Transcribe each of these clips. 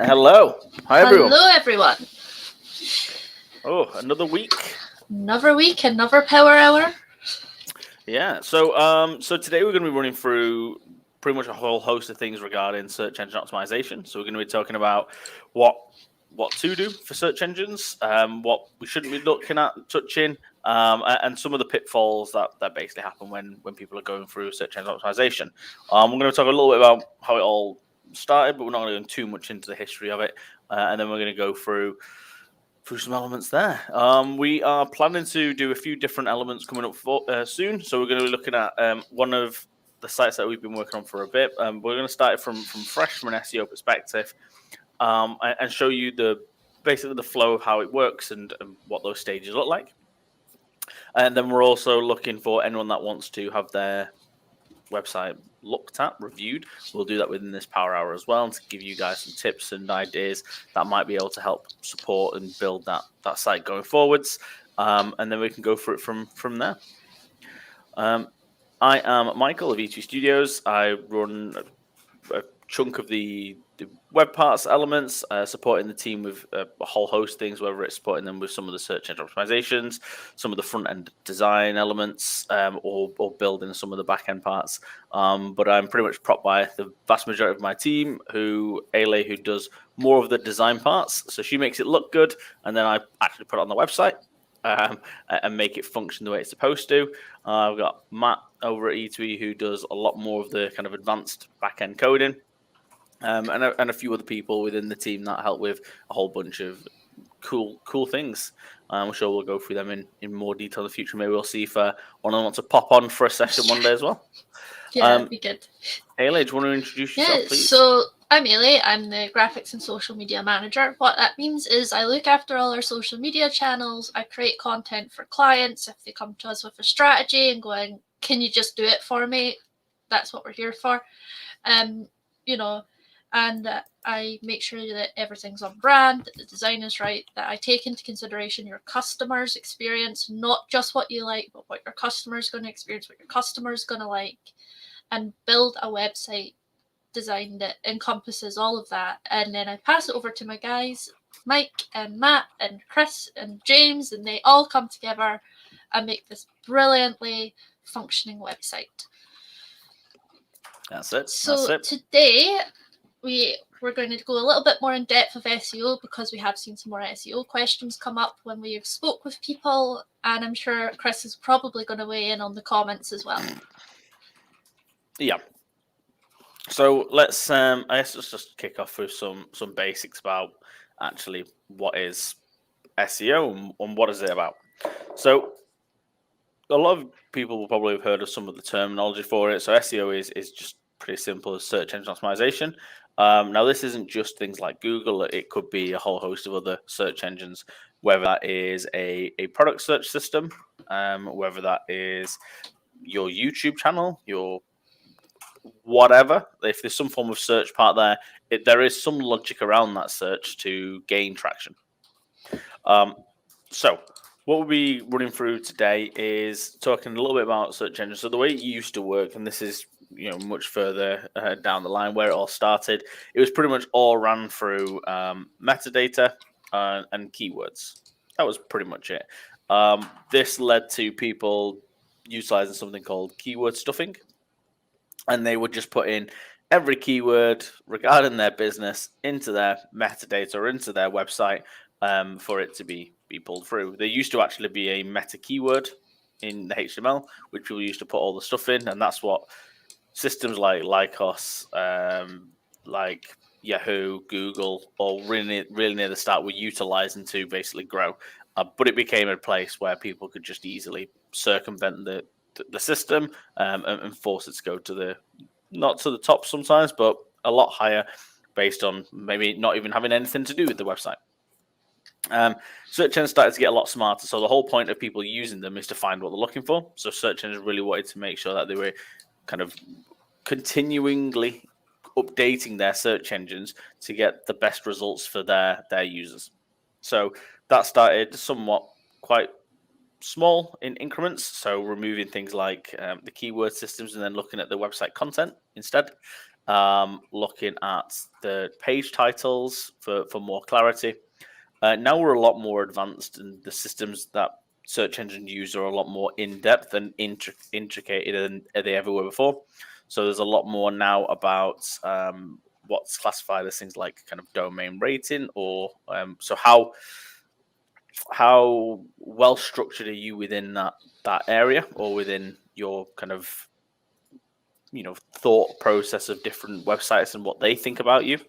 Hello. Hi, everyone. Hello, everyone. Oh, another week. Another week, another power hour. Yeah. So today we're going to be running through pretty much a whole host of things regarding search engine optimization. So we're going to be talking about what to do for search engines, what we shouldn't be looking at, touching, and some of the pitfalls that basically happen when people are going through search engine optimization. We're going to talk a little bit about how it all started, but we're not going to go too much into the history of it, and then we're going to go through some elements there. We are planning to do a few different elements coming up soon. So we're going to be looking at one of the sites that we've been working on for a bit. We're going to start it from fresh, from an SEO perspective, and show you basically the flow of how it works and what those stages look like. And then we're also looking for anyone that wants to have their website looked at, reviewed. We'll do that within this power hour as well, and to give you guys some tips and ideas that might be able to help support and build that site going forwards. And then we can go for it from there. I am Michael of E2 Studios. I run a chunk of the web parts elements, supporting the team with a whole host of things, whether it's supporting them with some of the search engine optimizations, some of the front end design elements, or building some of the back end parts. But I'm pretty much propped by the vast majority of my team, Eilidh, who does more of the design parts. So she makes it look good, and then I actually put it on the website and make it function the way it's supposed to. I've got Matt over at E2E who does a lot more of the kind of advanced back end coding. And a few other people within the team that help with a whole bunch of cool things. I'm sure we'll go through them in more detail in the future. Maybe we'll see if one of them wants to pop on for a session one day as well. Yeah, that'd be good. Eilidh, do you want to introduce yourself, please? So I'm Eilidh. I'm the graphics and social media manager. What that means is I look after all our social media channels. I create content for clients if they come to us with a strategy and going, "Can you just do it for me?" That's what we're here for. And I make sure that everything's on brand, that the design is right, that I take into consideration your customer's experience, not just what you like, but what your customer's going to experience, what your customer's going to like, and build a website design that encompasses all of that. And then I pass it over to my guys, Mike and Matt and Chris and James, and they all come together and make this brilliantly functioning website. That's it. So today we're going to go a little bit more in depth of SEO because we have seen some more SEO questions come up when we've spoke with people, and I'm sure Chris is probably going to weigh in on the comments as well. Yeah. So let's I guess let's just kick off with some basics about actually what is SEO and what is it about. So a lot of people will probably have heard of some of the terminology for it. So SEO is just pretty simple as search engine optimization. Now, this isn't just things like Google. It could be a whole host of other search engines, whether that is a product search system, whether that is your YouTube channel, your whatever. If there's some form of search part there, there is some logic around that search to gain traction. So what we'll be running through today is talking a little bit about search engines. So the way it used to work, and this is much further down the line where it all started, it was pretty much all ran through metadata and keywords. That was pretty much it. This led to people utilizing something called keyword stuffing, and they would just put in every keyword regarding their business into their metadata or into their website for it to be pulled through. There used to actually be a meta keyword in the HTML, which people used to put all the stuff in, and that's what systems like Lycos, like Yahoo, Google, or really near the start were utilizing to basically grow. But it became a place where people could just easily circumvent the system and force it to go to not to the top sometimes, but a lot higher based on maybe not even having anything to do with the website. Search engines started to get a lot smarter. So the whole point of people using them is to find what they're looking for. So search engines really wanted to make sure that they were kind of continually updating their search engines to get the best results for their users. So that started somewhat quite small in increments. So removing things like the keyword systems and then looking at the website content instead. looking at the page titles for more clarity. Now we're a lot more advanced, and the systems that search engines use are a lot more in-depth and intricate than they ever were before. So there's a lot more now about what's classified as things like kind of domain rating, or so how well structured are you within that area, or within your kind of thought process of different websites and what they think about you.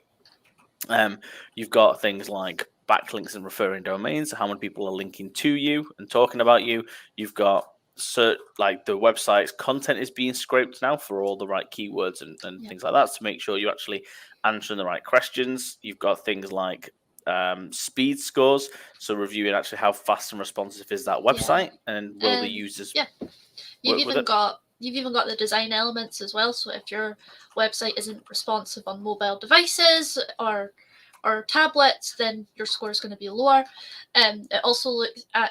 You've got things like backlinks and referring domains, how many people are linking to you and talking about you. You've got like the website's content is being scraped now for all the right keywords and things like that, to make sure you're actually answering the right questions. You've got things like speed scores, so reviewing actually how fast and responsive is that website, and will the users You've even got the design elements as well. So if your website isn't responsive on mobile devices or tablets, then your score is going to be lower. It also looks at,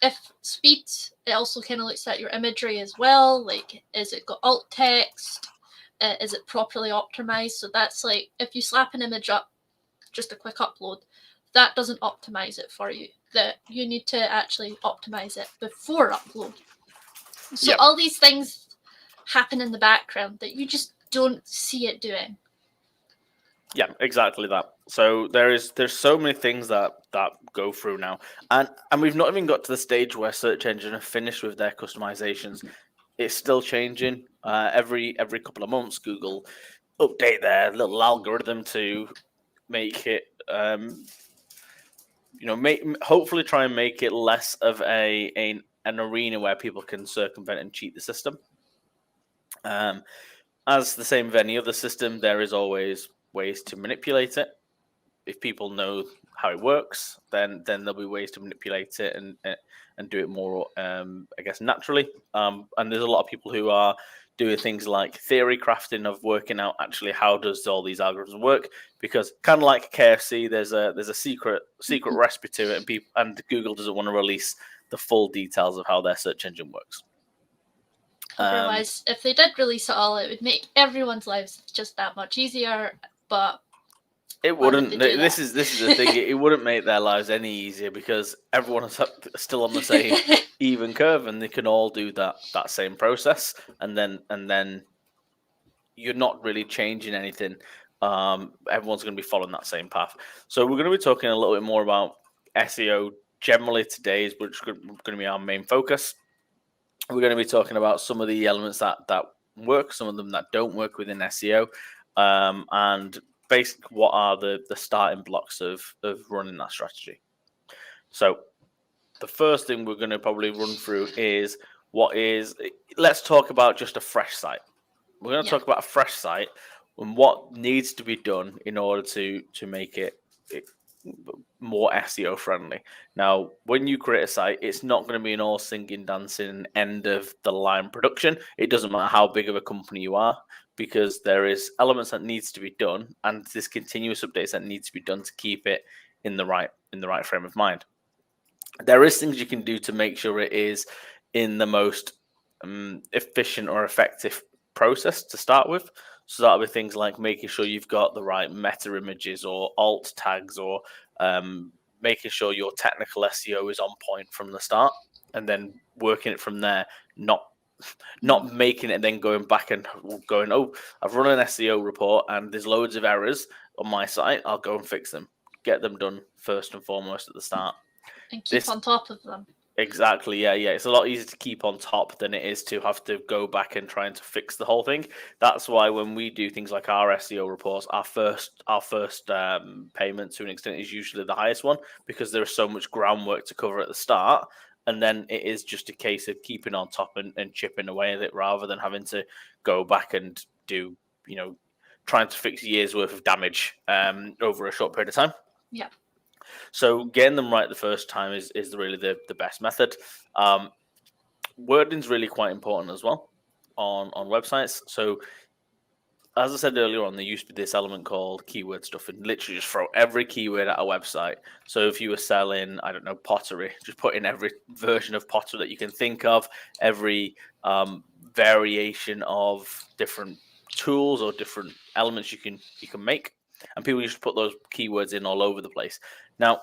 if speed, it also kind of looks at your imagery as well. Like, is it got alt text? Is it properly optimized? So that's like, if you slap an image up, just a quick upload, that doesn't optimize it for you. That you need to actually optimize it before upload. So all these things happen in the background that you just don't see it doing. Yeah, exactly that. So there's so many things that go through now, and we've not even got to the stage where search engine are finished with their customizations. It's still changing. Every couple of months, Google update their little algorithm to make it, hopefully try and make it less of an arena where people can circumvent and cheat the system. As the same with any other system, there is always ways to manipulate it. If people know how it works, then there'll be ways to manipulate it and do it more, I guess, naturally. And there's a lot of people who are doing things like theory crafting of working out actually how does all these algorithms work, because kind of like KFC, there's a secret recipe to it, and Google doesn't want to release the full details of how their search engine works. Otherwise, if they did release it all, it would make everyone's lives just that much easier. But it wouldn't. This is the thing. It wouldn't make their lives any easier, because everyone is still on the same even curve, and they can all do that same process, and then you're not really changing anything. Everyone's going to be following that same path. So we're going to be talking a little bit more about SEO generally today, which is going to be our main focus. We're going to be talking about some of the elements that work, some of them that don't work within SEO, and basically what are the starting blocks of running that strategy. So the first thing we're going to probably run through is let's talk about just a fresh site. We're going to talk about a fresh site and what needs to be done in order to make it more SEO friendly. Now, when you create a site, it's not going to be an all singing, dancing, end of the line production. It doesn't matter how big of a company you are, because there is elements that needs to be done, and there's continuous updates that needs to be done to keep it in the right frame of mind. There is things you can do to make sure it is in the most efficient or effective process to start with. So that'll be things like making sure you've got the right meta images or alt tags, or making sure your technical SEO is on point from the start, and then working it from there, not making it and then going back and going, oh, I've run an SEO report and there's loads of errors on my site, I'll go and fix them. Get them done first and foremost at the start. And keep on top of them. Exactly, yeah. It's a lot easier to keep on top than it is to have to go back and trying to fix the whole thing. That's why when we do things like our SEO reports, our first payment to an extent is usually the highest one, because there is so much groundwork to cover at the start, and then it is just a case of keeping on top and chipping away at it, rather than having to go back and do, trying to fix years worth of damage over a short period of time. Yeah. So getting them right the first time is really the best method. Wording's really quite important as well on websites. So as I said earlier on, there used to be this element called keyword stuffing. Literally just throw every keyword at a website. So if you were selling, I don't know, pottery, just put in every version of pottery that you can think of, every variation of different tools or different elements you can make, and people just put those keywords in all over the place. Now,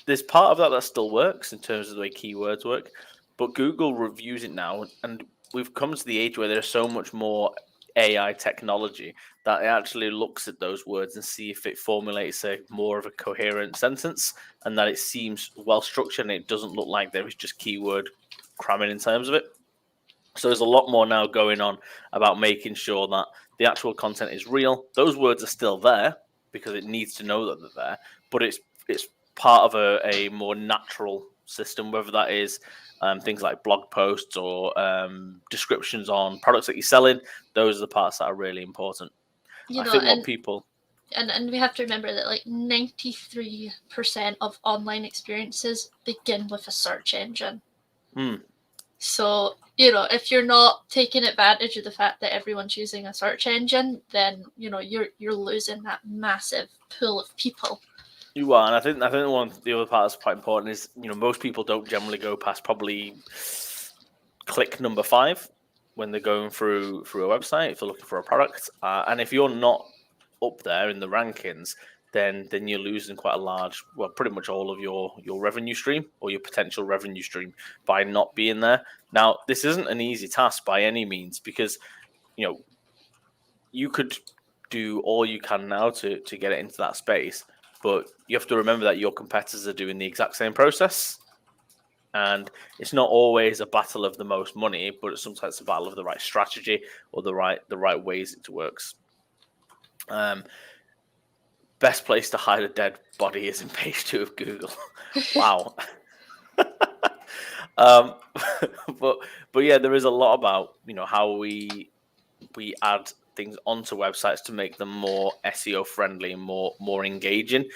there's part of that still works in terms of the way keywords work, but Google reviews it now, and we've come to the age where there's so much more AI technology that it actually looks at those words and see if it formulates a more of a coherent sentence, and that it seems well structured and it doesn't look like there is just keyword cramming in terms of it. So there's a lot more now going on about making sure that the actual content is real. Those words are still there because it needs to know that they're there, but it's part of a more natural system, whether that is things like blog posts or descriptions on products that you're selling. Those are the parts that are really important. You I know, think what people and we have to remember that like 93% of online experiences begin with a search engine. So, you know, if you're not taking advantage of the fact that everyone's using a search engine, then, you know, you're losing that massive pool of people. You are, and I think one of the other part that's quite important is, you know, most people don't generally go past probably click number 5 when they're going through a website if they're looking for a product, and if you're not up there in the rankings, then you're losing quite a large, well, pretty much all of your revenue stream or your potential revenue stream by not being there. Now, this isn't an easy task by any means, because, you know, you could do all you can now to get it into that space, but you have to remember that your competitors are doing the exact same process. And it's not always a battle of the most money, but it's sometimes a battle of the right strategy or the right ways it works. Best place to hide a dead body is in page 2 of Google. Wow. But yeah, there is a lot about, you know, how we add things onto websites to make them more SEO friendly and more engaging.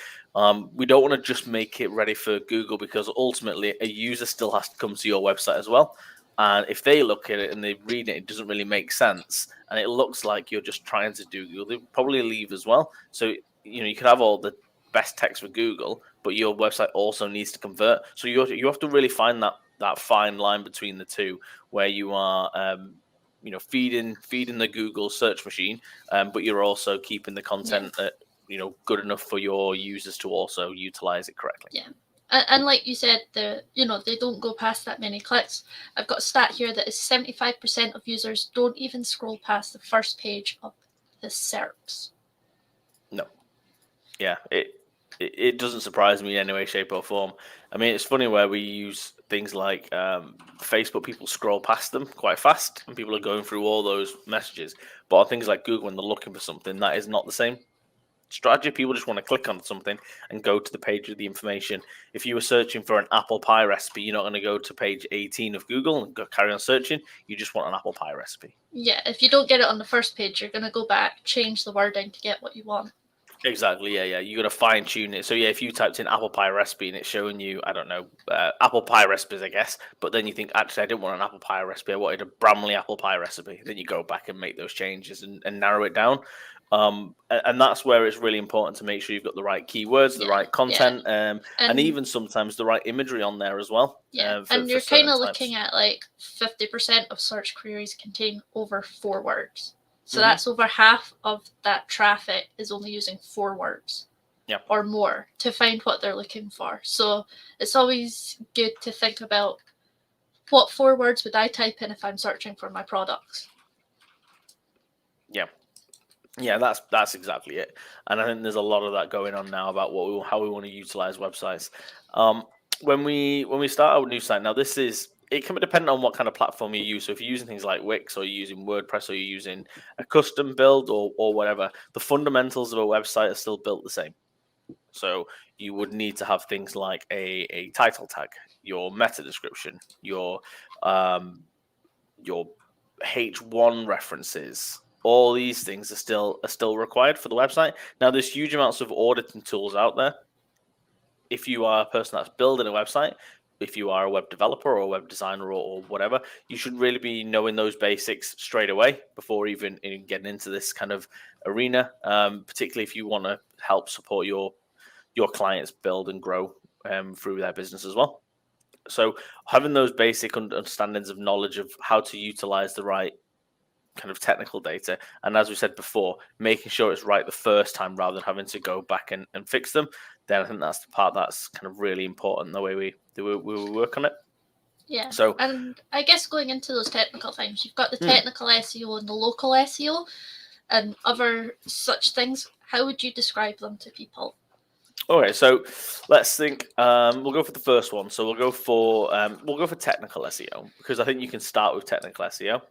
We don't want to just make it ready for Google, because ultimately a user still has to come to your website as well. And if they look at it and they read it, it doesn't really make sense, and it looks like you're just trying to do Google, they'll probably leave as well. So, you know, you can have all the best text for Google, but your website also needs to convert. So you have to really find that fine line between the two, where you are you know, feeding the Google search machine, but you're also keeping the content you know, good enough for your users to also utilize it correctly. Yeah. And like you said, you know, they don't go past that many clicks. I've got a stat here that is 75% of users don't even scroll past the first page of the SERPs. No. Yeah, it doesn't surprise me in any way, shape, or form. I mean, it's funny where we use things like Facebook, people scroll past them quite fast, and people are going through all those messages. But on things like Google, when they're looking for something, that is not the same strategy. People just want to click on something and go to the page with the information. If you were searching for an apple pie recipe, you're not going to go to page 18 of Google and carry on searching. You just want an apple pie recipe. Yeah, if you don't get it on the first page, you're going to go back, change the wording to get what you want. Exactly, yeah. You got to fine tune it. So yeah, if you typed in apple pie recipe and it's showing you, I don't know, apple pie recipes, I guess, but then you think, actually, I didn't want an apple pie recipe, I wanted a Bramley apple pie recipe. Then you go back and make those changes and narrow it down. And that's where it's really important to make sure you've got the right keywords, the right content, and even sometimes the right imagery on there as well. Yeah, and you're kind of looking at like 50% of search queries contain over 4 words. So that's over half of that traffic is only using 4 words or more to find what they're looking for. So it's always good to think about, what 4 words would I type in if I'm searching for my products? Yeah, that's exactly it. And I think there's a lot of that going on now about how we want to utilize websites. When we start a new site, now it can be dependent on what kind of platform you use. So if you're using things like Wix, or you're using WordPress, or you're using a custom build or whatever, the fundamentals of a website are still built the same. So you would need to have things like a title tag, your meta description, your H1 references. All these things are still required for the website. Now, there's huge amounts of auditing tools out there. If you are a person that's building a website, if you are a web developer or a web designer or whatever, you should really be knowing those basics straight away before even getting into this kind of arena, particularly if you want to help support your clients build and grow through their business as well. So having those basic understandings of knowledge of how to utilize the right kind of technical data, and as we said before, making sure it's right the first time rather than having to go back and fix them, then I think that's the part that's kind of really important, the way we work on it. Yeah. So, and I guess going into those technical things, you've got the technical SEO and the local SEO and other such things. How would you describe them to people? Okay, so let's think. We'll go for the first one. So we'll go for technical SEO, because I think you can start with technical SEO.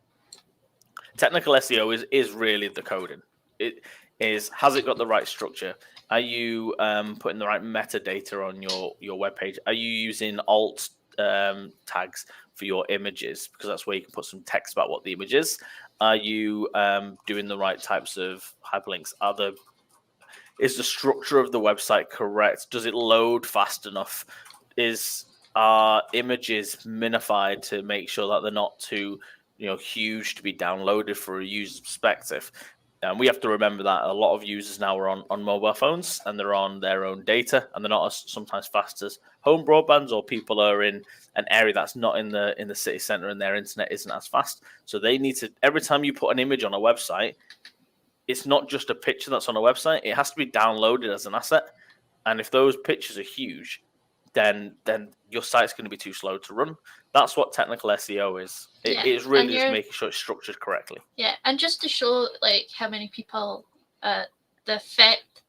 Technical SEO is really the coding. It is, has it got the right structure? Are you putting the right metadata on your web page? Are you using alt tags for your images, because that's where you can put some text about what the image is? Are you doing the right types of hyperlinks? Is the structure of the website correct? Does it load fast enough? Are images minified to make sure that they're not too huge to be downloaded for a user's perspective? And we have to remember that a lot of users now are on mobile phones, and they're on their own data, and they're not as sometimes fast as home broadbands, or people are in an area that's not in the city center and their internet isn't as fast. So they need to, every time you put an image on a website, it's not just a picture that's on a website. It has to be downloaded as an asset. And if those pictures are huge, then your site's going to be too slow to run. That's what technical SEO is. It is really just making sure it's structured correctly. Yeah, and just to show like how many people the effect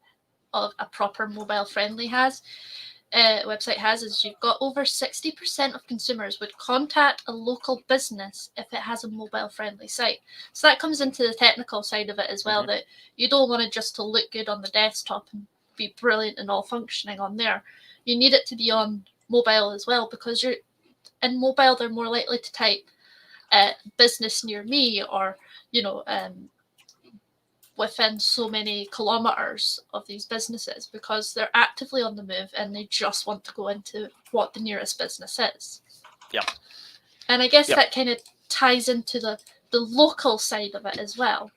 of a proper mobile friendly website has is you've got over 60% of consumers would contact a local business if it has a mobile friendly site. So that comes into the technical side of it as well, that you don't want it just to look good on the desktop and be brilliant and all functioning on there. You need it to be on mobile as well, because you're in mobile, they're more likely to type business near me, or within so many kilometers of these businesses, because they're actively on the move and they just want to go into what the nearest business is. Yeah. And I guess that kind of ties into the local side of it as well.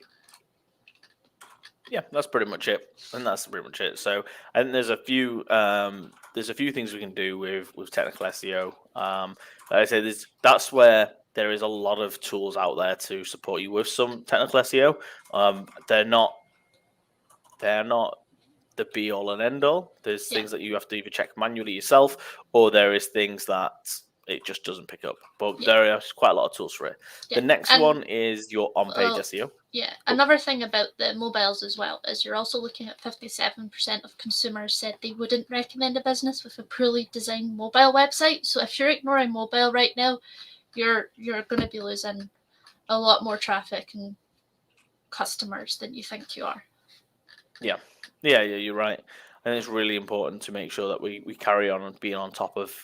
Yeah, that's pretty much it. So I think there's a few things we can do with technical SEO. Like I say, that's where there is a lot of tools out there to support you with some technical SEO. They're not the be all and end all. There's things that you have to either check manually yourself, or there is things that it just doesn't pick up. But there are quite a lot of tools for it. The next one is your on-page SEO. Yeah, another thing about the mobiles as well is you're also looking at 57% of consumers said they wouldn't recommend a business with a poorly designed mobile website. So if you're ignoring mobile right now, you're going to be losing a lot more traffic and customers than you think you are. Yeah, you're right. And it's really important to make sure that we carry on and being on top of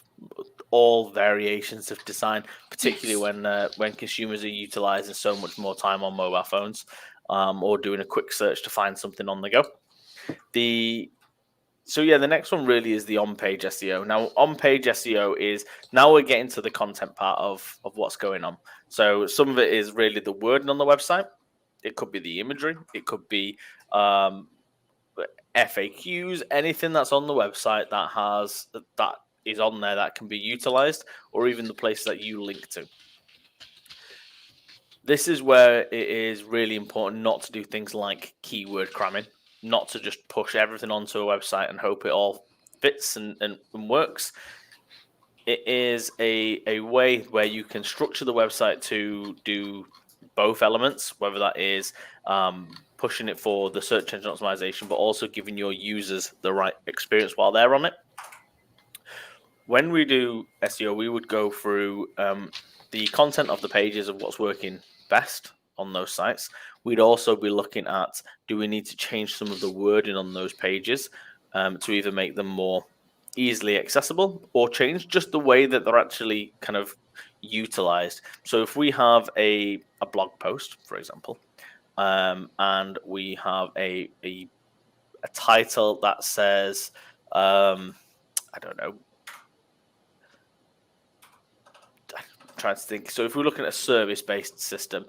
all variations of design, particularly when consumers are utilizing so much more time on mobile phones, or doing a quick search to find something on the go. The next one really is the on-page SEO. Now, on-page SEO is, now we're getting to the content part of what's going on. So some of it is really the wording on the website. It could be the imagery. It could be FAQs, anything that's on the website that is on there that can be utilized, or even the places that you link to. This is where it is really important not to do things like keyword cramming, not to just push everything onto a website and hope it all fits and works. It is a way where you can structure the website to do both elements, whether that is pushing it for the search engine optimization, but also giving your users the right experience while they're on it. When we do SEO, we would go through the content of the pages of what's working best on those sites. We'd also be looking at, do we need to change some of the wording on those pages to either make them more easily accessible, or change just the way that they're actually kind of utilized. So if we have a blog post, for example, and we have a title that says, I don't know, I'm trying to think. So if we're looking at a service-based system,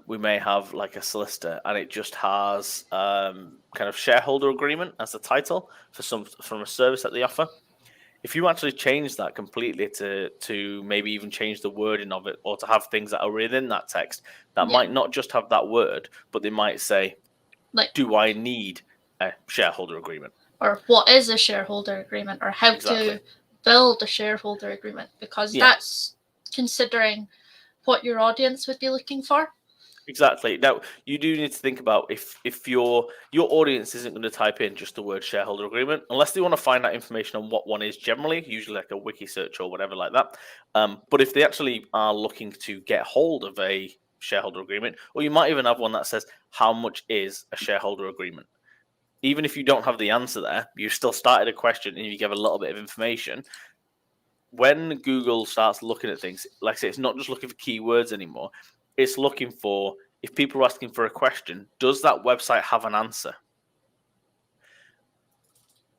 we may have like a solicitor, and it just has kind of shareholder agreement as the title from a service that they offer. if you actually change that completely to maybe even change the wording of it, or to have things that are within that text that might not just have that word, but they might say, like, do I need a shareholder agreement? Or what is a shareholder agreement, or how to build a shareholder agreement, because that's considering what your audience would be looking for. Exactly. Now, you do need to think about if your audience isn't going to type in just the word shareholder agreement, unless they want to find that information on what one is generally, usually like a wiki search or whatever like that. But if they actually are looking to get hold of a shareholder agreement, or you might even have one that says, how much is a shareholder agreement? Even if you don't have the answer there, you still started a question and you give a little bit of information. When Google starts looking at things, like I say, it's not just looking for keywords anymore. It's looking for, if people are asking for a question, does that website have an answer?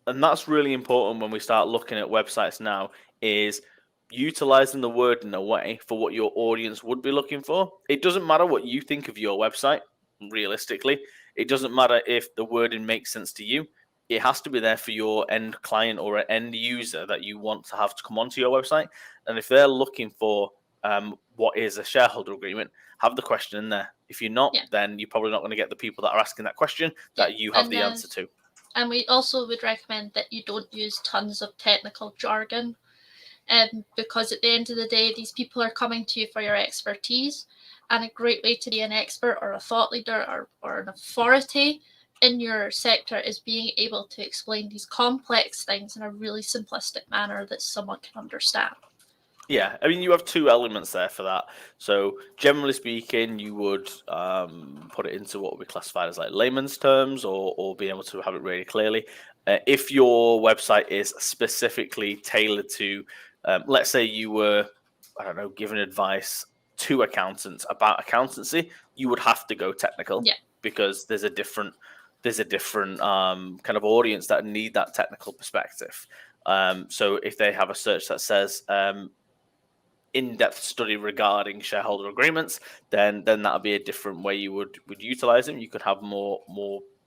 And that's really important when we start looking at websites now, is utilizing the word in a way for what your audience would be looking for. It doesn't matter what you think of your website, realistically. It doesn't matter if the wording makes sense to you. It has to be there for your end client or end user that you want to have to come onto your website. And if they're looking for what is a shareholder agreement, have the question in there. If you're not, then you're probably not going to get the people that are asking that question that you have the answer to. And we also would recommend that you don't use tons of technical jargon, because at the end of the day, these people are coming to you for your expertise. And a great way to be an expert or a thought leader or an authority in your sector is being able to explain these complex things in a really simplistic manner that someone can understand. Yeah, I mean, you have two elements there for that. So, generally speaking, you would put it into what would be classified as like layman's terms, or be able to have it really clearly. If your website is specifically tailored to, let's say you were, I don't know, giving advice to accountants about accountancy, you would have to go technical, because there's a different kind of audience that need that technical perspective. So, if they have a search that says in-depth study regarding shareholder agreements, then that would be a different way you would utilize them. You could have more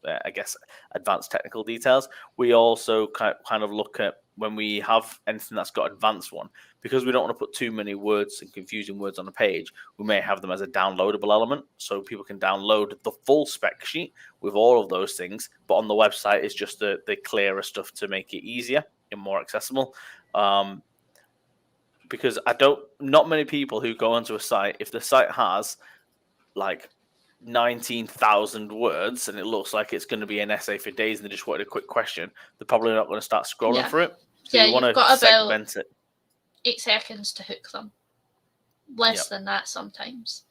I guess, advanced technical details. We also kind of look at, when we have anything that's got advanced one, because we don't want to put too many words and confusing words on a page, we may have them as a downloadable element, so people can download the full spec sheet with all of those things, but on the website is just the clearer stuff to make it easier and more accessible. Because not many people who go onto a site, if the site has like 19,000 words and it looks like it's going to be an essay for days and they just wanted a quick question, they're probably not going to start scrolling through it. So you want to segment it. 8 seconds to hook them. Less than that sometimes.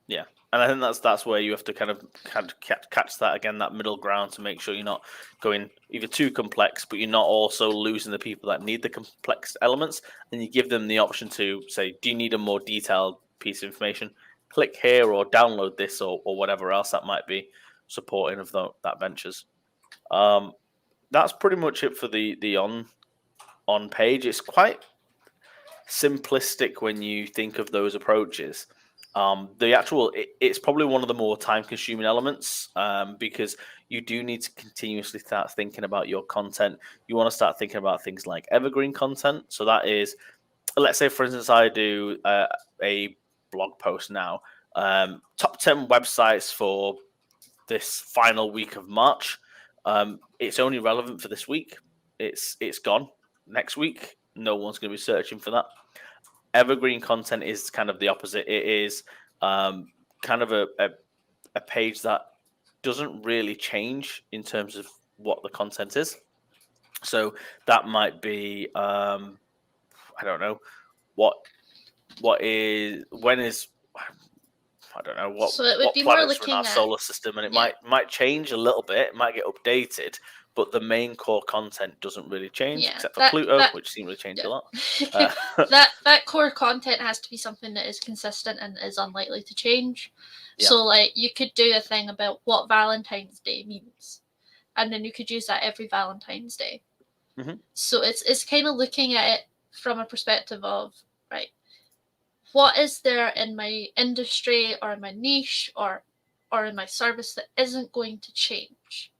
Yeah. And I think that's where you have to kind of catch that again, that middle ground, to make sure you're not going either too complex, but you're not also losing the people that need the complex elements. And you give them the option to say, do you need a more detailed piece of information? Click here, or download this, or whatever else that might be supporting of that ventures. That's pretty much it for the on page. It's quite simplistic when you think of those approaches. It's probably one of the more time-consuming elements, because you do need to continuously start thinking about your content. You want to start thinking about things like evergreen content. So that is, let's say, for instance, I do a blog post now, top 10 websites for this final week of March. It's only relevant for this week. It's gone. Next week, no one's going to be searching for that. Evergreen content is kind of the opposite. It is kind of a page that doesn't really change in terms of what the content is. So that might be, I don't know, I don't know what, so it would what be planets more are in our solar system, and it might change a little bit. It might get updated, but the main core content doesn't really change, except for Pluto, which seems to change a lot. That core content has to be something that is consistent and is unlikely to change. So, like, you could do a thing about what Valentine's Day means, and then you could use that every Valentine's Day. Mm-hmm. So it's kind of looking at it from a perspective of, right, what is there in my industry or in my niche or in my service that isn't going to change?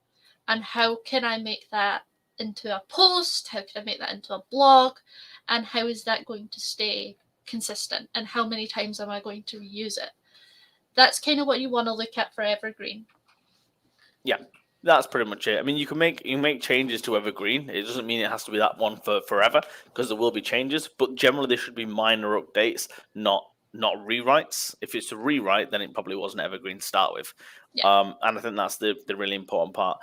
And how can I make that into a post? How can I make that into a blog? And how is that going to stay consistent? And how many times am I going to reuse it? That's kind of what you want to look at for evergreen. Yeah, that's pretty much it. I mean, you can make changes to evergreen. It doesn't mean it has to be that one for forever, because there will be changes. But generally, there should be minor updates, not rewrites. If it's a rewrite, then it probably wasn't evergreen to start with. Yeah. And I think that's the really important part.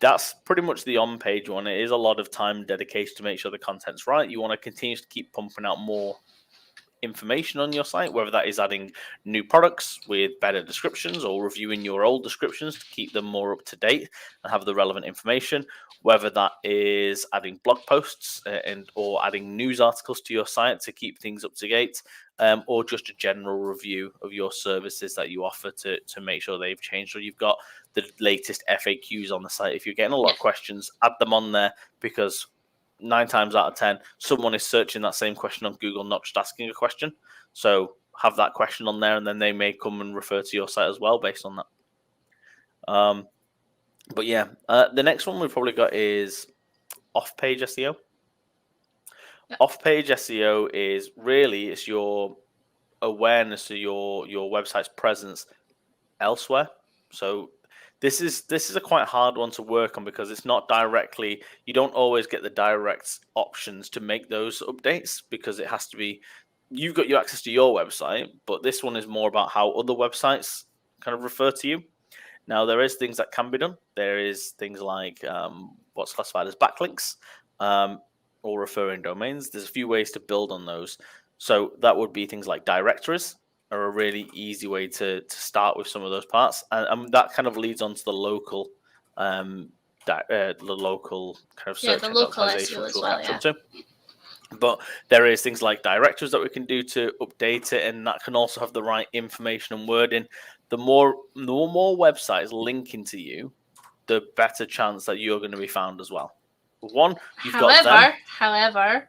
That's pretty much the on-page one. It is a lot of time dedication to make sure the content's right. You want to continue to keep pumping out more information on your site, whether that is adding new products with better descriptions or reviewing your old descriptions to keep them more up to date and have the relevant information, whether that is adding blog posts or adding news articles to your site to keep things up to date, or just a general review of your services that you offer to make sure they've changed, or you've got the latest FAQs on the site. If you're getting a lot of questions, add them on there, because 9 times out of 10, someone is searching that same question on Google, not just asking a question. So have that question on there, and then they may come and refer to your site as well based on that. But yeah, the next one we've probably got is off-page SEO. Yep. Off-page SEO is really, it's your awareness of your website's presence elsewhere. So this is a quite hard one to work on, because it's not directly, you don't always get the direct options to make those updates, because it has to be, you've got your access to your website, but this one is more about how other websites kind of refer to you. Now, there is things that can be done. There is things like what's classified as backlinks, or referring domains. There's a few ways to build on those. So that would be things like directories are a really easy way to start with some of those parts, and that kind of leads on to the local kind of search engine optimization, which we'll catch up to. But there is things like directories that we can do to update it, and that can also have the right information and wording. The more websites linking to you, the better chance that you're going to be found as well. One, you've got them. However,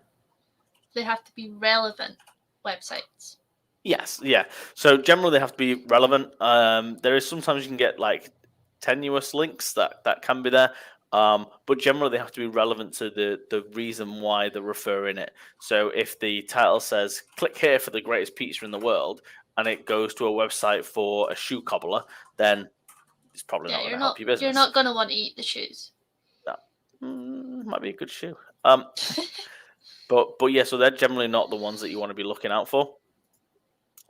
they have to be relevant websites. Yes, yeah. So generally they have to be relevant. There is sometimes you can get like tenuous links that can be there, but generally they have to be relevant to the reason why they're referring it. So if the title says "click here for the greatest pizza in the world" and it goes to a website for a shoe cobbler, then it's probably not going to help your business. You're not going to want to eat the shoes. That might be a good shoe. But yeah, so they're generally not the ones that you want to be looking out for.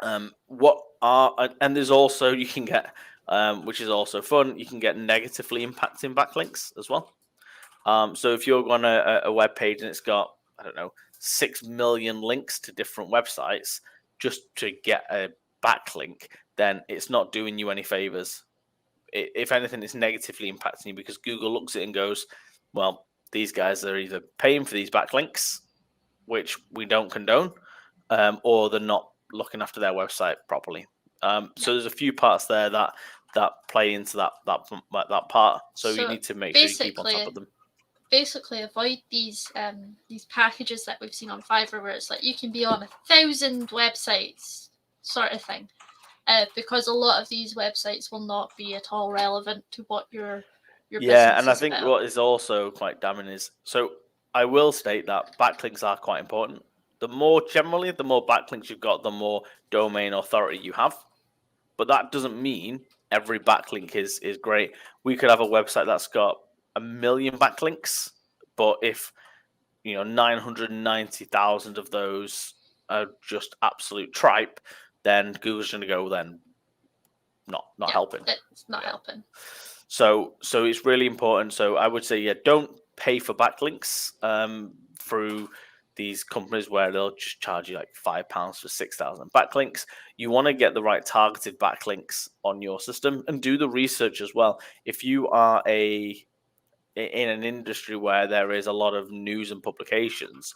And there's also, you can get, which is also fun, you can get negatively impacting backlinks as well. So if you're on a web page and it's got, I don't know, 6 million links to different websites just to get a backlink, then it's not doing you any favors. If anything, it's negatively impacting you, because Google looks at it and goes, well, these guys are either paying for these backlinks, which we don't condone, or they're not looking after their website properly. So there's a few parts there that play into that part. So you need to make sure you keep on top of them. Basically, avoid these packages that we've seen on Fiverr, where it's like you can be on 1,000 websites, sort of thing, because a lot of these websites will not be at all relevant to what your business and I is think about. what is also quite damning is, so I will state that backlinks are quite important. The more backlinks you've got, the more domain authority you have. But that doesn't mean every backlink is great. We could have a website that's got 1 million backlinks, but if 990,000 of those are just absolute tripe, then Google's going to go, then not helping. It's not helping. So it's really important. So I would say, don't pay for backlinks through these companies where they'll just charge you like £5 for 6,000 backlinks. You want to get the right targeted backlinks on your system, and do the research as well. If you are in an industry where there is a lot of news and publications,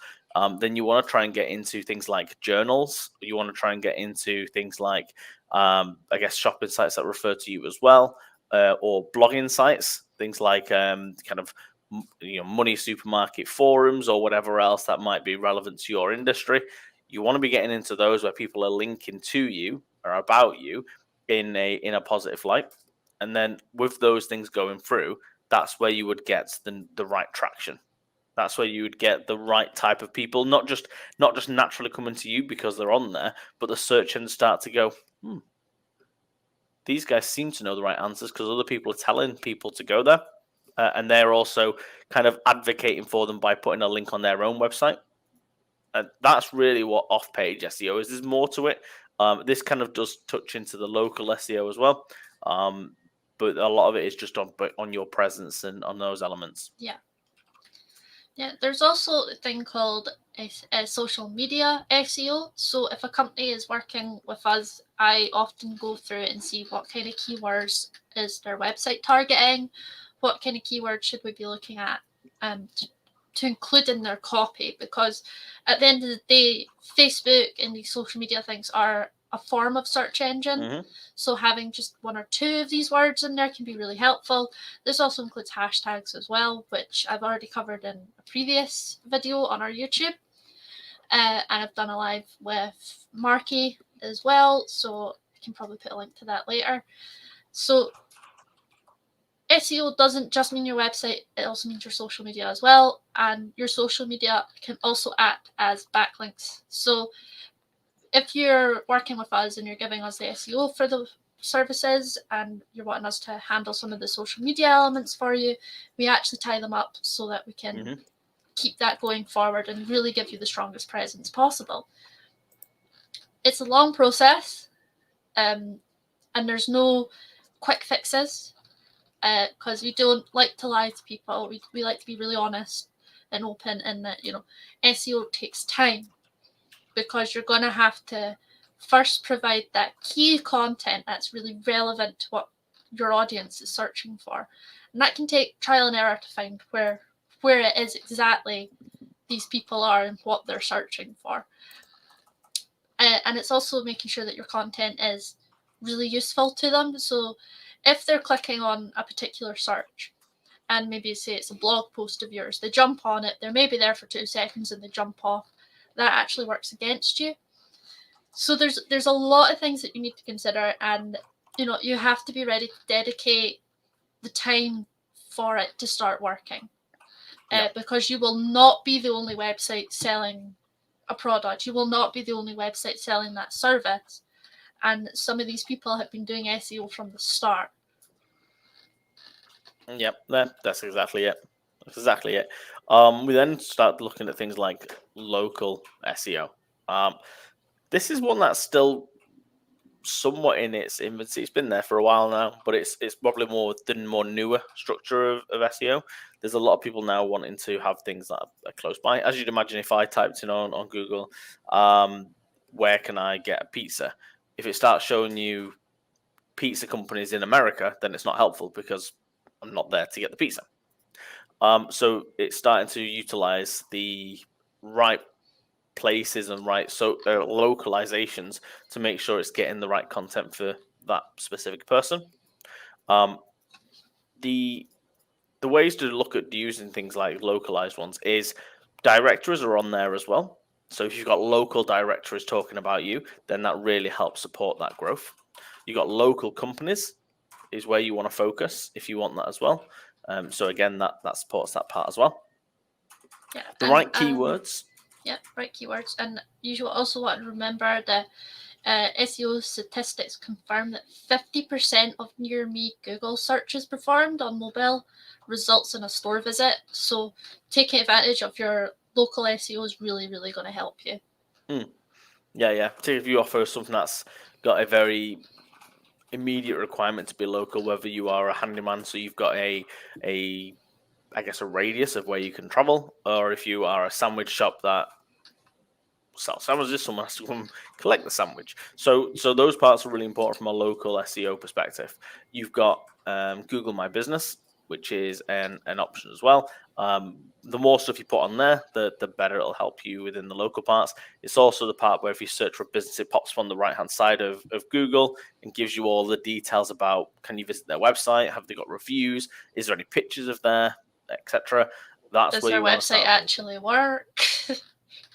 then you want to try and get into things like journals. You want to try and get into things like, I guess, shopping sites that refer to you as well, or blogging sites, things like kind of money supermarket forums or whatever else that might be relevant to your industry. You want to be getting into those where people are linking to you or about you in a positive light, and then with those things going through, that's where you would get the right traction. That's where you would get the right type of people, not just naturally coming to you because they're on there, but the search engines start to go, these guys seem to know the right answers because other people are telling people to go there. And they're also kind of advocating for them by putting a link on their own website. And that's really what off-page SEO is. There's more to it. This kind of does touch into the local SEO as well. But a lot of it is just on your presence and on those elements. Yeah. Yeah, there's also a thing called a social media SEO. So if a company is working with us, I often go through it and see what kind of keywords is their website targeting, what kind of keywords should we be looking at to include in their copy, because at the end of the day, Facebook and these social media things are a form of search engine. Mm-hmm. So having just one or two of these words in there can be really helpful. This also includes hashtags as well, which I've already covered in a previous video on our YouTube. And I've done a live with Marky as well, so I can probably put a link to that later. So SEO doesn't just mean your website, it also means your social media as well. And your social media can also act as backlinks. So if you're working with us and you're giving us the SEO for the services and you're wanting us to handle some of the social media elements for you, we actually tie them up so that we can keep that going forward and really give you the strongest presence possible. It's a long process, and there's no quick fixes, because we don't like to lie to people. We like to be really honest and open, and that, you know, SEO takes time, because you're going to have to first provide that key content that's really relevant to what your audience is searching for. And that can take trial and error to find where it is exactly these people are and what they're searching for. And it's also making sure that your content is really useful to them. So if they're clicking on a particular search, and maybe say it's a blog post of yours, they jump on it, they're maybe there for 2 seconds and they jump off, that actually works against you. So there's a lot of things that you need to consider, and you know, you have to be ready to dedicate the time for it to start working. Because you will not be the only website selling a product. You will not be the only website selling that service. And some of these people have been doing SEO from the start. Yep, that's exactly it. That's exactly it. We then start looking at things like local SEO. This is one that's still somewhat in its infancy. It's been there for a while now, but it's probably the more newer structure of SEO. There's a lot of people now wanting to have things that are close by. As you'd imagine, if I typed in on Google, where can I get a pizza? If it starts showing you pizza companies in America, then it's not helpful because I'm not there to get the pizza. So it's starting to utilize the right places and right localizations to make sure it's getting the right content for that specific person. The ways to look at using things like localized ones is directories are on there as well. So if you've got local directories talking about you, then that really helps support that growth. You've got local companies is where you want to focus if you want that as well. So again, that supports that part as well. Yeah, the right keywords. Yeah, right keywords. And you also want to remember that SEO statistics confirm that 50% of near me Google searches performed on mobile results in a store visit. So taking advantage of your local SEO is really, really going to help you. Yeah. Particularly if you offer something that's got a very immediate requirement to be local, whether you are a handyman, so you've got a radius of where you can travel, or if you are a sandwich shop that sells sandwiches, someone has to come collect the sandwich. So those parts are really important from a local SEO perspective. You've got Google My Business, which is an option as well. The more stuff you put on there, the better it'll help you within the local parts. It's also the part where if you search for a business, it pops on the right-hand side of Google and gives you all the details about, can you visit their website? Have they got reviews? Is there any pictures of there, etc.? Does their website actually work?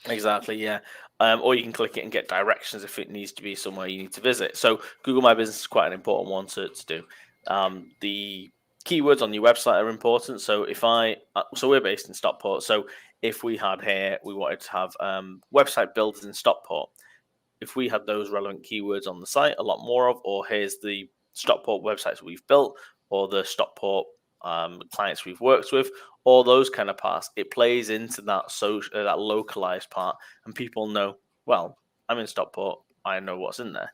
Exactly, yeah. Or you can click it and get directions if it needs to be somewhere you need to visit. So Google My Business is quite an important one to do. keywords on your website are important. So so we're based in Stockport. So if we wanted to have website builders in Stockport, if we had those relevant keywords on the site, a lot more of, or here's the Stockport websites we've built, or the Stockport clients we've worked with, all those kind of parts, it plays into that that localized part, and people know, well, I'm in Stockport, I know what's in there.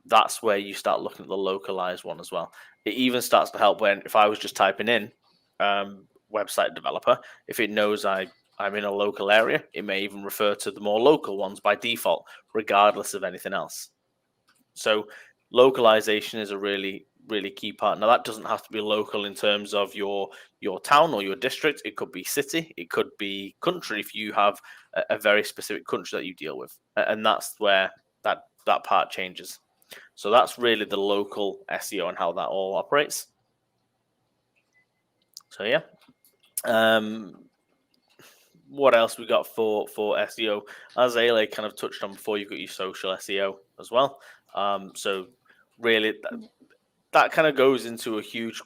That's where you start looking at the localized one as well. It even starts to help when, if I was just typing in website developer, if it knows I'm in a local area, it may even refer to the more local ones by default, regardless of anything else. So localization is a really, really key part. Now, that doesn't have to be local in terms of your town or your district. It could be city, it could be country if you have a very specific country that you deal with. And that's where that part changes. So that's really the local SEO and how that all operates. So yeah. What else we got for SEO? As Eilidh kind of touched on before, you've got your social SEO as well. So really, that kind of goes into a huge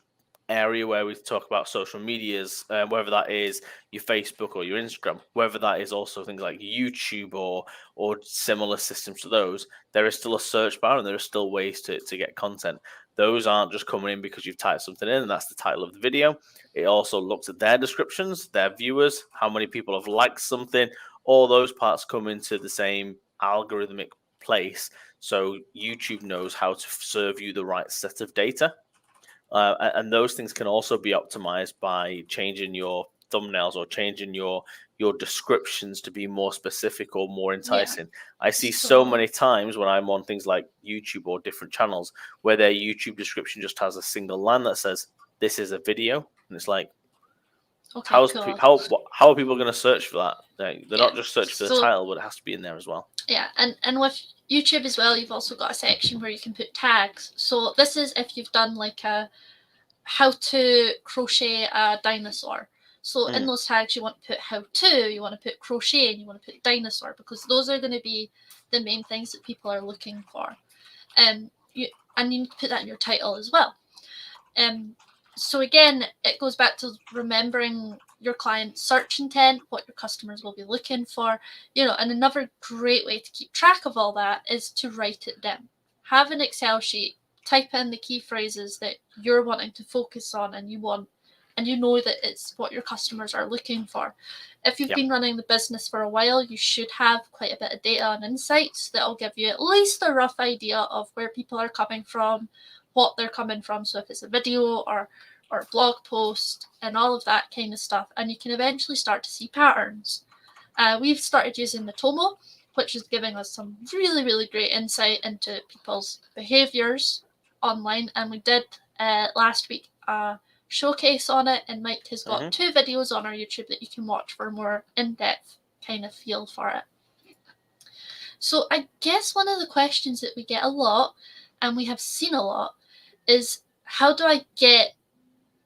area where we talk about social medias, whether that is your Facebook or your Instagram, whether that is also things like YouTube or similar systems to those. There is still a search bar and there are still ways to get content. Those aren't just coming in because you've typed something in and that's the title of the video. It also looks at their descriptions, their viewers, how many people have liked something. All those parts come into the same algorithmic place. So YouTube knows how to serve you the right set of data. And those things can also be optimized by changing your thumbnails or changing your descriptions to be more specific or more enticing. Yeah. I see so many times when I'm on things like YouTube or different channels where their YouTube description just has a single line that says, "This is a video," and it's like, okay, how are people going to search for that? They're not just searching for the title, but it has to be in there as well. Yeah, and with YouTube as well, you've also got a section where you can put tags. So this is if you've done like a how to crochet a dinosaur. So in those tags, you want to put how to, you want to put crochet, and you want to put dinosaur, because those are going to be the main things that people are looking for. And you need to put that in your title as well. So again, it goes back to remembering your client's search intent, what your customers will be looking for, and another great way to keep track of all that is to write it down. Have an Excel sheet, type in the key phrases that you're wanting to focus on and you know that it's what your customers are looking for. If you've been running the business for a while, you should have quite a bit of data and insights that will give you at least a rough idea of where people are coming from, what they're coming from. So if it's a video or a blog post and all of that kind of stuff, and you can eventually start to see patterns. We've started using Matomo, which is giving us some really, really great insight into people's behaviors online. And we did last week a showcase on it, and Mike has got 2 videos on our YouTube that you can watch for a more in-depth kind of feel for it. So I guess one of the questions that we get a lot, and we have seen a lot, is how do I get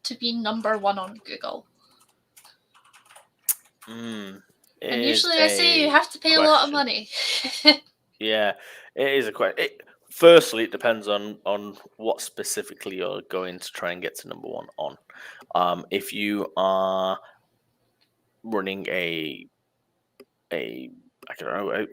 to be number 1 on Google? And usually I say you have to pay a lot of money. Yeah, it is a question. Firstly, it depends on what specifically you're going to try and get to number 1 on. If you are running a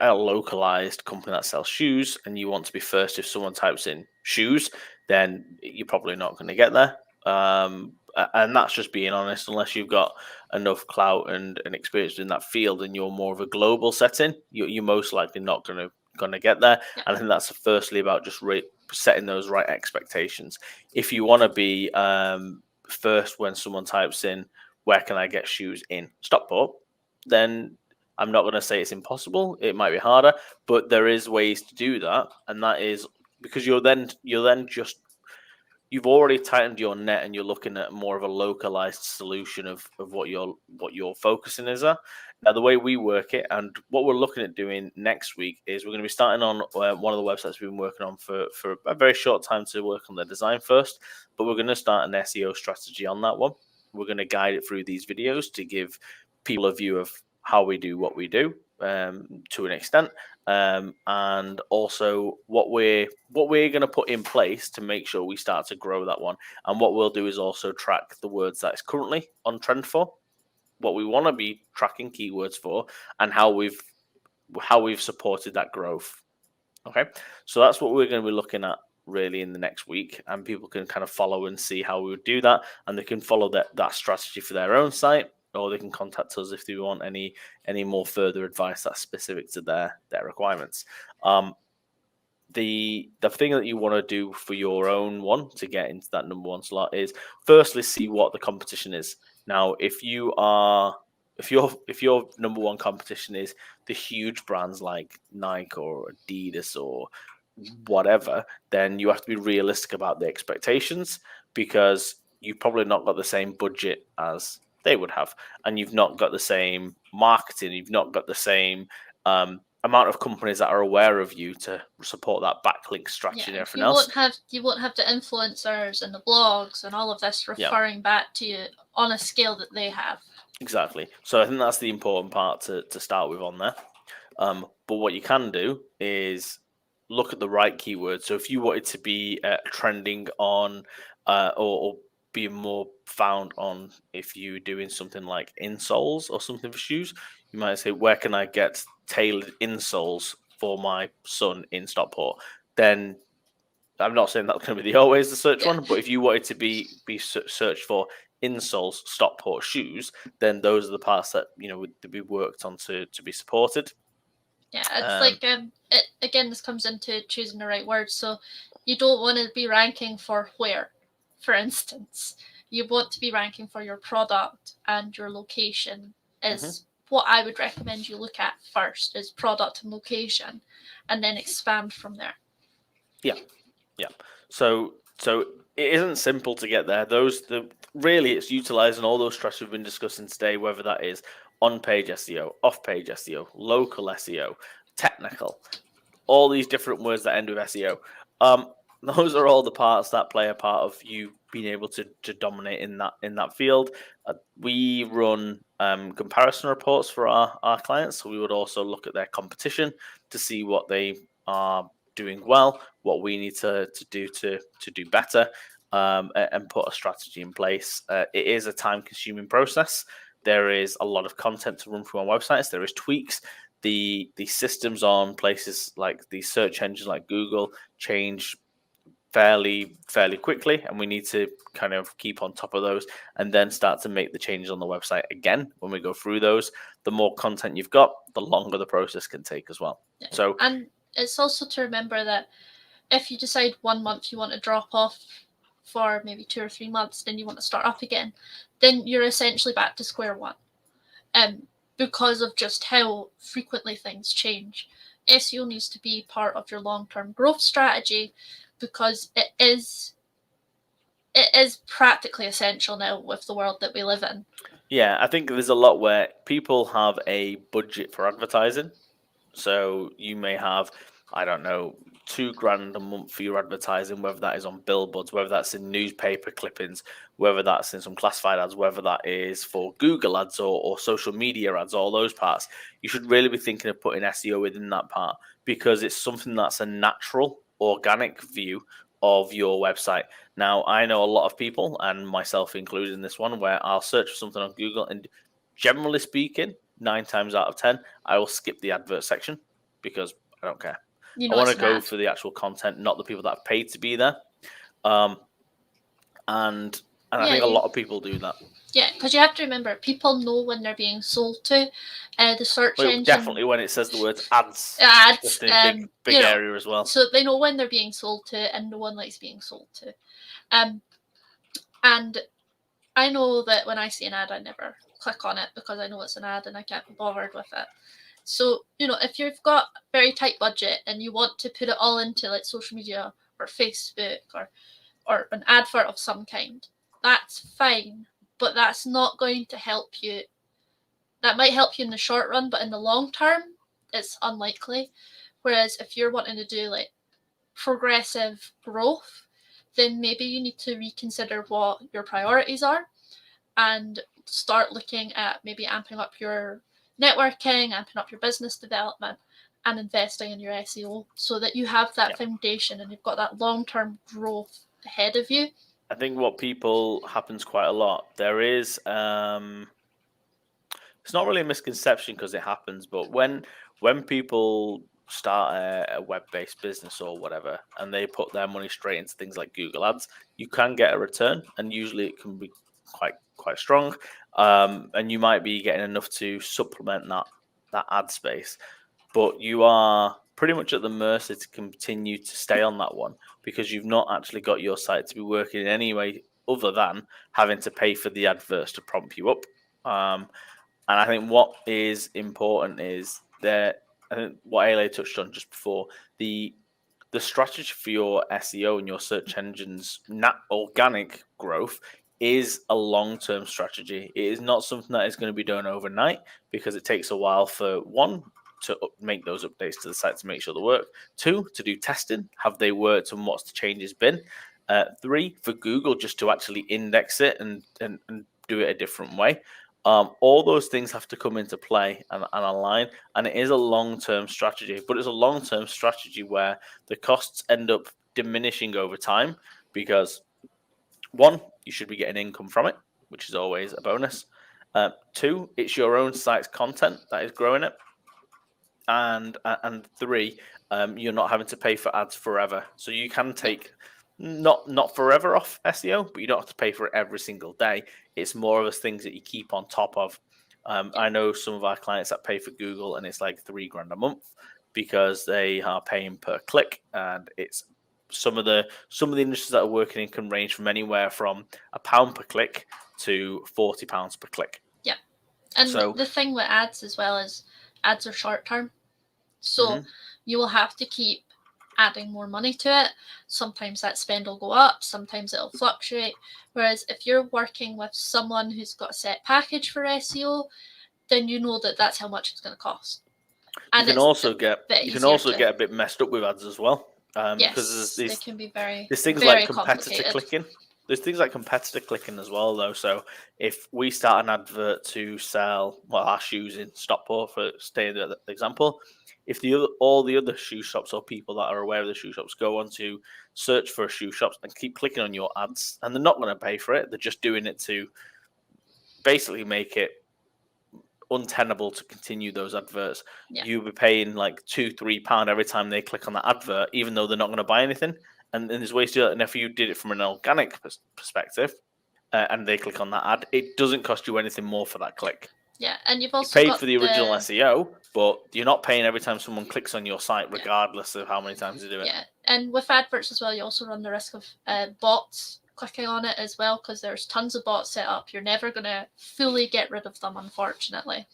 localized company that sells shoes and you want to be first if someone types in shoes, then you're probably not going to get there. And that's just being honest. Unless you've got enough clout and experience in that field and you're more of a global setting, you're most likely not going to get there. Yeah. And I think that's firstly about just setting those right expectations. If you want to be first when someone types in, "Where can I get shoes in Stockport?" then I'm not going to say it's impossible. It might be harder, but there is ways to do that, and that is because you're then just, you've already tightened your net and you're looking at more of a localized solution of what you're focusing is at. Now, the way we work it and what we're looking at doing next week is we're going to be starting on one of the websites we've been working on for a very short time to work on the design first, but we're going to start an SEO strategy on that one. We're going to guide it through these videos to give people a view of how we do what we do. to an extent, and also what we're going to put in place to make sure we start to grow that one. And what we'll do is also track the words that it's currently on trend for, what we want to be tracking keywords for, and how we've supported that growth. Okay, so that's what we're going to be looking at really in the next week, and people can kind of follow and see how we would do that, and they can follow that strategy for their own site, or they can contact us if they want any more further advice that's specific to their requirements. The thing that you want to do for your own one to get into that number one slot is firstly see what the competition is. Now, if your number one competition is the huge brands like Nike or Adidas or whatever, then you have to be realistic about the expectations, because you've probably not got the same budget as they would have, and you've not got the same marketing, you've not got the same amount of companies that are aware of you to support that backlink strategy and everything else. You won't have the influencers and the blogs and all of this referring back to you on a scale that they have. Exactly. So I think that's the important part to start with on there. But what you can do is look at the right keywords. So if you wanted to be trending on or being more found on, if you're doing something like insoles or something for shoes, you might say, where can I get tailored insoles for my son in Stockport? Then I'm not saying that's going to be always the search one, but if you wanted to be searched for insoles Stockport shoes, then those are the parts that would be worked on to be supported. Yeah, it's again, this comes into choosing the right words. So you don't want to be ranking for where, for instance. You want to be ranking for your product, and your location is what I would recommend you look at first, is product and location, and then expand from there. Yeah. So it isn't simple to get there. Really it's utilizing all those strategies we've been discussing today, whether that is on-page SEO, off-page SEO, local SEO, technical, all these different words that end with SEO. Those are all the parts that play a part of you being able to dominate in that field. We run comparison reports for our clients, so we would also look at their competition to see what they are doing well, what we need to do to do better, and put a strategy in place. It is a time-consuming process. There is a lot of content to run through on websites. There is tweaks. The systems on places like the search engines like Google change fairly quickly, and we need to kind of keep on top of those and then start to make the changes on the website again. When we go through those, the more content you've got, the longer the process can take as well. So, and it's also to remember that if you decide 1 month you want to drop off for maybe 2 or 3 months, then you want to start up again, then you're essentially back to square one, because of just how frequently things change. SEO needs to be part of your long-term growth strategy, because it is practically essential now with the world that we live in. Yeah, I think there's a lot where people have a budget for advertising. So you may have, I don't know, $2,000 a month for your advertising, whether that is on billboards, whether that's in newspaper clippings, whether that's in some classified ads, whether that is for Google ads or social media ads, all those parts. You should really be thinking of putting SEO within that part, because it's something that's a natural, organic view of your website. Now, I know a lot of people, and myself included in this one, where I'll search for something on Google, and generally speaking, 9 times out of 10, I will skip the advert section because I don't care. I want to go for the actual content, not the people that have paid to be there. And I think a lot of people do that. Yeah, because you have to remember, people know when they're being sold to. The search engine, definitely when it says the word ads, just in big area as well. So they know when they're being sold to, and no one likes being sold to. And I know that when I see an ad, I never click on it, because I know it's an ad and I can't be bothered with it. So, if you've got a very tight budget and you want to put it all into like social media or Facebook or an advert of some kind, that's fine, but that's not going to help you. That might help you in the short run, but in the long term, it's unlikely. Whereas if you're wanting to do like progressive growth, then maybe you need to reconsider what your priorities are and start looking at maybe amping up your networking, amping up your business development, and investing in your SEO so that you have that foundation and you've got that long-term growth ahead of you. I think what people happens quite a lot. There is it's not really a misconception because it happens, but when people start a web-based business or whatever, and they put their money straight into things like Google Ads, you can get a return, and usually it can be quite strong, and you might be getting enough to supplement that ad space, but you are pretty much at the mercy to continue to stay on that one because you've not actually got your site to be working in any way other than having to pay for the adverts to prompt you up. And I think what is important is that I think what Eilidh touched on just before, the strategy for your SEO and your search engines organic growth is a long-term strategy. It is not something that is going to be done overnight because it takes a while for one to make those updates to the site to make sure they work. Two, to do testing. Have they worked and what's the changes been? Three, for Google just to actually index it and do it a different way. All those things have to come into play and align, and it is a long-term strategy, but it's a long-term strategy where the costs end up diminishing over time because one, you should be getting income from it, which is always a bonus. Two, it's your own site's content that is growing it, and three, you're not having to pay for ads forever, so you can take not forever off SEO, but you don't have to pay for it every single day. It's more of those things that you keep on top of. I know some of our clients that pay for Google, and it's like $3,000 a month because they are paying per click, and it's some of the industries that are working in can range from anywhere from £1 per click to £40 per click. Yeah, and so, the thing with ads as well is ads are short term, so you will have to keep adding more money to it. Sometimes that spend will go up, sometimes it'll fluctuate. Whereas if you're working with someone who's got a set package for SEO, then you know that that's how much it's going to cost. And you can also get a bit messed up with ads as well, because they can be there's things like competitor clicking. There's things like competitor clicking as well, though. So if we start an advert to sell our shoes in Stockport, for staying the example, if all the other shoe shops or people that are aware of the shoe shops go on to search for shoe shops and keep clicking on your ads, and they're not going to pay for it, they're just doing it to basically make it untenable to continue those adverts. You'll be paying like £2-3 every time they click on that advert, even though they're not going to buy anything. And there's ways to do it. And if you did it from an organic perspective, and they click on that ad, it doesn't cost you anything more for that click. Yeah, and you've also paid for the original SEO, but you're not paying every time someone clicks on your site, regardless of how many times they do it. Yeah, and with adverts as well, you also run the risk of bots clicking on it as well, because there's tons of bots set up. You're never going to fully get rid of them, unfortunately.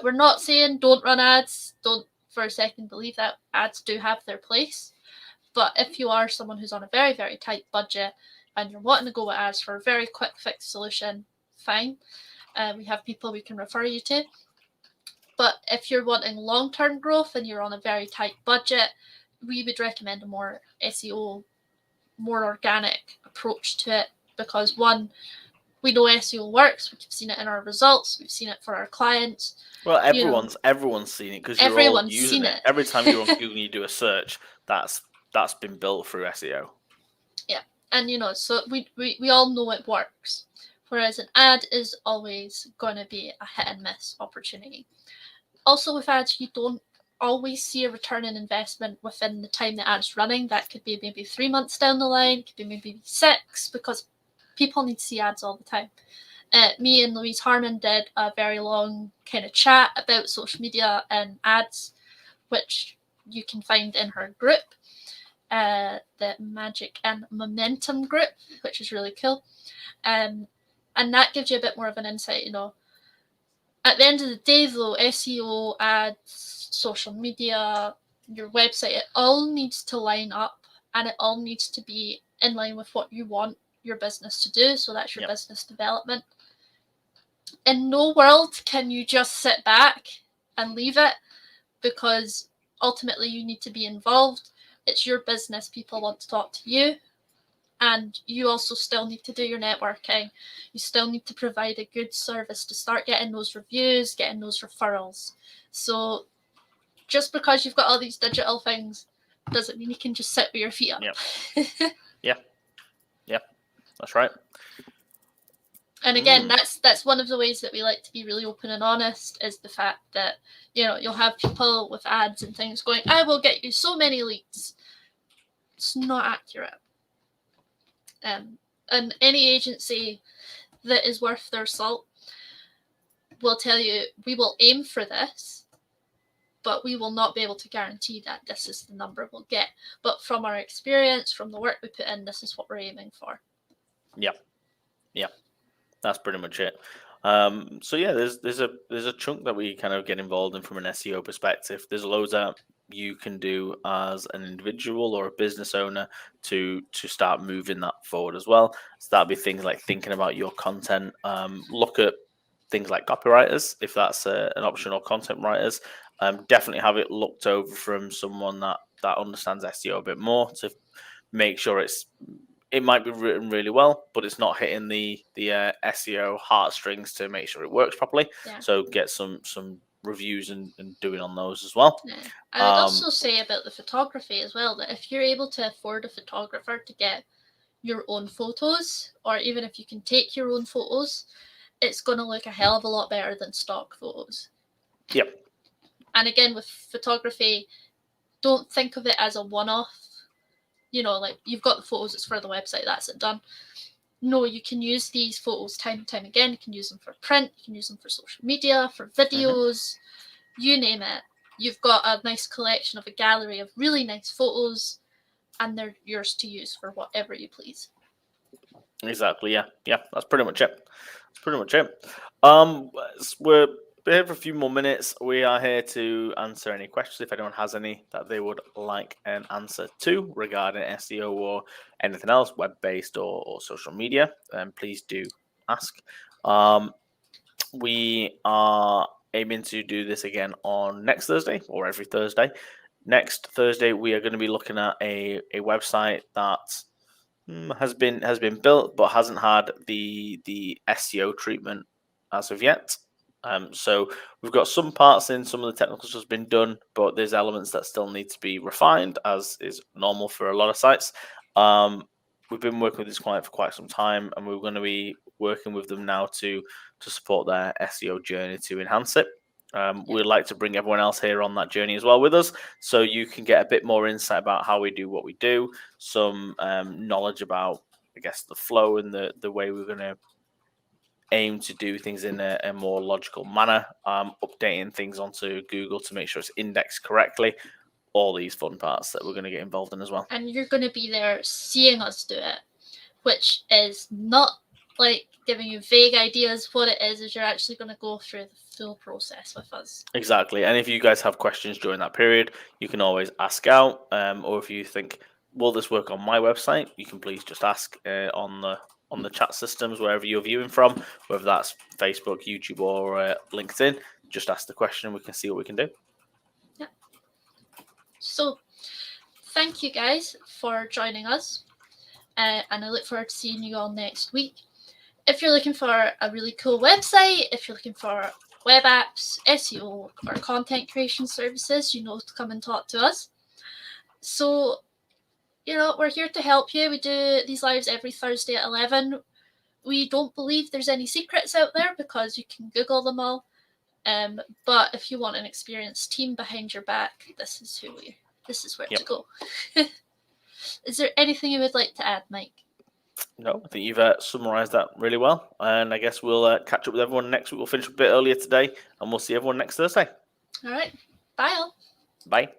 We're not saying don't run ads. Don't for a second believe that ads do have their place. But if you are someone who's on a very, very tight budget and you're wanting to go with ads for a very quick fix solution, fine. We have people we can refer you to. But if you're wanting long-term growth and you're on a very tight budget, we would recommend a more SEO, more organic approach to it, because one, we know SEO works. We've seen it in our results. We've seen it for our clients. Well, everyone's seen it because you're all using it. Every time you're on Google and you do a search, that's been built through SEO. Yeah, and so we all know it works. Whereas an ad is always going to be a hit and miss opportunity. Also with ads, you don't always see a return in investment within the time the ad's running. That could be maybe 3 months down the line, could be maybe 6, because people need to see ads all the time. Me and Louise Harmon did a very long kind of chat about social media and ads, which you can find in her group, the Magic and Momentum group, which is really cool. And that gives you a bit more of an insight, At the end of the day, though, SEO, ads, social media, your website, it all needs to line up, and it all needs to be in line with what you want your business to do. So that's your business development. In no world can you just sit back and leave it, because ultimately you need to be involved. It's your business. People want to talk to you. And you also still need to do your networking. You still need to provide a good service to start getting those reviews, getting those referrals. So just because you've got all these digital things doesn't mean you can just sit with your feet up. Yep. Yeah, that's right. And again, that's one of the ways that we like to be really open and honest, is the fact that, you'll have people with ads and things going, I will get you so many leads. It's not accurate. And any agency that is worth their salt will tell you, we will aim for this, but we will not be able to guarantee that this is the number we'll get. But from our experience, from the work we put in, this is what we're aiming for. Yeah. That's pretty much it. So yeah, there's a chunk that we kind of get involved in from an SEO perspective. There's loads that you can do as an individual or a business owner to start moving that forward as well. So that'd be things like thinking about your content. Look at things like copywriters, if that's an option, or content writers. Definitely have it looked over from someone that understands SEO a bit more, to make sure it might be written really well, but it's not hitting the SEO heartstrings to make sure it works properly. Yeah. So get some reviews and doing on those as well. Yeah. I would also say about the photography as well, that if you're able to afford a photographer to get your own photos, or even if you can take your own photos, it's going to look a hell of a lot better than stock photos. Yep. And again, with photography, don't think of it as a one-off. Like, you've got the photos, it's for the website, that's it, done. No, you can use these photos time and time again. You can use them for print, you can use them for social media, for videos, you name it. You've got a nice collection of a gallery of really nice photos, and they're yours to use for whatever you please. Exactly. Yeah. That's pretty much it. We're here for a few more minutes. We are here to answer any questions if anyone has any that they would like an answer to regarding SEO or anything else, web-based or social media. Please do ask. We are aiming to do this again on next Thursday, or every Thursday. Next Thursday, we are going to be looking at a website that has been built but hasn't had the SEO treatment as of yet. So we've got some parts in, some of the technical stuff's been done, but there's elements that still need to be refined, as is normal for a lot of sites. We've been working with this client for quite some time, and we're going to be working with them now to support their SEO journey to enhance it. We'd like to bring everyone else here on that journey as well with us, so you can get a bit more insight about how we do what we do, some knowledge about, I guess, the flow and the way we're going to aim to do things in a more logical manner, updating things onto Google to make sure it's indexed correctly, all these fun parts that we're going to get involved in as well. And you're going to be there seeing us do it, which is not like giving you vague ideas. What it is you're actually going to go through the full process with us. Exactly. And if you guys have questions during that period, you can always ask out, or if you think, will this work on my website, you can please just ask on the chat systems wherever you're viewing from, whether that's Facebook, YouTube, or LinkedIn. Just ask the question and we can see what we can do. Yeah. So thank you guys for joining us, and I look forward to seeing you all next week. If you're looking for a really cool website, if you're looking for web apps, SEO, or content creation services, to come and talk to us. So, we're here to help you. We do these lives every Thursday at 11. We don't believe there's any secrets out there, because you can Google them all. But if you want an experienced team behind your back, this is where to go. Is there anything you would like to add, Mike? No, I think you've summarised that really well. And I guess we'll catch up with everyone next week. We'll finish a bit earlier today, and we'll see everyone next Thursday. All right. Bye all. Bye.